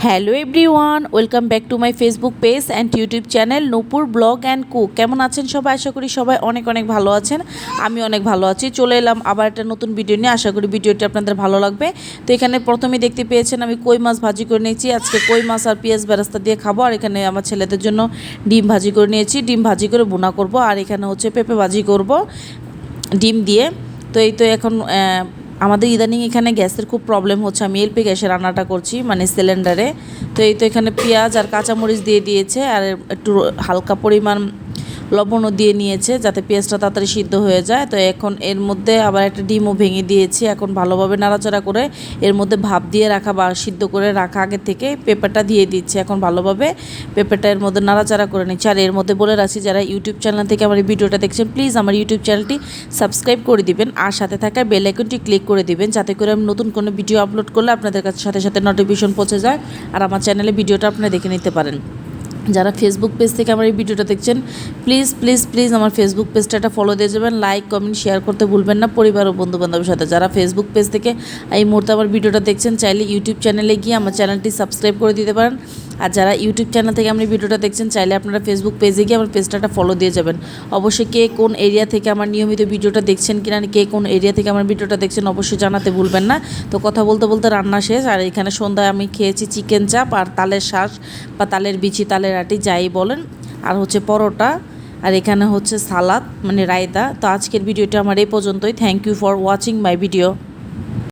Hello everyone, welcome back to my Facebook page and YouTube channel Nupur blog and cook. কেমন আছেন সবাই? আশা করি সবাই অনেক অনেক ভালো আছেন। আমি অনেক ভালো আছি। চলে এলাম আবার একটা নতুন ভিডিও নিয়ে। আশা করি ভিডিওটি আপনাদের ভালো লাগবে। তো এখানে প্রথমেই দেখতে পেয়েছেন আমি কই মাছ ভাজি করে নিয়েছি। আজকে কই মাছ আর পেঁয়াজ বেরেস্তা দিয়ে খাবো। আর এখানে আমার ছেলেদের জন্য ডিম ভাজি করে নিয়েছি। ডিম ভাজি করে ভুনা করব। আর এখানে হচ্ছে পেঁপে ভাজি করব ডিম দিয়ে। তো এই তো এখন আমাদের ইদানিং এখানে গ্যাসের খুব প্রবলেম হচ্ছে। আমি এলপি গ্যাসে রান্নাটা করছি, মানে সিলিন্ডারে। তো এই তো এখানে পেঁয়াজ আর কাঁচামরিচ দিয়ে দিয়েছে, আর একটু হালকা পরিমাণ লবণও দিয়ে নিয়েছে যাতে পেঁয়াজটা তাড়াতাড়ি সিদ্ধ হয়ে যায়। তো এখন এর মধ্যে আবার একটা ডিমও ভেঙে দিয়েছি। এখন ভালোভাবে নাড়াচাড়া করে এর মধ্যে ভাপ দিয়ে রাখা বা সিদ্ধ করে রাখা আগে থেকে পেঁপেটা দিয়ে দিচ্ছি। এখন ভালোভাবে পেঁপেটা এর মধ্যে নাড়াচাড়া করে নিচ্ছি। আর এর মধ্যে বলে রাখছি, যারা ইউটিউব চ্যানেল থেকে আমার এই ভিডিওটা দেখছেন, প্লিজ আমার ইউটিউব চ্যানেলটি সাবস্ক্রাইব করে দিবেন আর সাথে থাকা বেল আইকনটি ক্লিক করে দিবেন, যাতে করে আমি নতুন কোনো ভিডিও আপলোড করলে আপনাদের কাছে সাথে সাথে নোটিফিকেশন পৌঁছে যায় আর আমার চ্যানেলে ভিডিওটা আপনারা দেখে নিতে পারেন। যারা ফেসবুক পেজ থেকে আমার এই ভিডিওটা দেখছেন, প্লিজ প্লিজ প্লিজ আমার ফেসবুক পেজটা ফলো দিয়ে যাবেন। লাইক কমেন্ট শেয়ার করতে ভুলবেন না পরিবার ও বন্ধুবান্ধবের সাথে। যারা ফেসবুক পেজ থেকে এই মুহূর্তে আমার ভিডিওটা দেখছেন, চাইলে ইউটিউব চ্যানেলে গিয়ে আমার চ্যানেলটি সাবস্ক্রাইব করে দিতে পারেন। আর যারা ইউটিউব চ্যানেল থেকে আমার ভিডিওটা দেখছেন, চাইলে আপনারা ফেসবুক পেজে গিয়ে আমার পেজটা ফলো দিয়ে যাবেন। অবশ্যই কে কোন এরিয়া থেকে আমার নিয়মিত ভিডিওটা দেখছেন কিনা, কে কোন এরিয়া থেকে আমার ভিডিওটা দেখছেন অবশ্যই জানাতে ভুলবেন না। তো কথা বলতে বলতে রান্না শেষ। আর এখানে সন্ধ্যায় আমি খেয়েছি চিকেন চাপ আর তালের শাঁস বা তালের বিচি, তালের আটি যাই বলেন, আর হচ্ছে পরোটা, আর এখানে হচ্ছে সালাদ মানে রায়তা। তো আজকের ভিডিওটা আমার এই পর্যন্তই। Thank you for watching my video.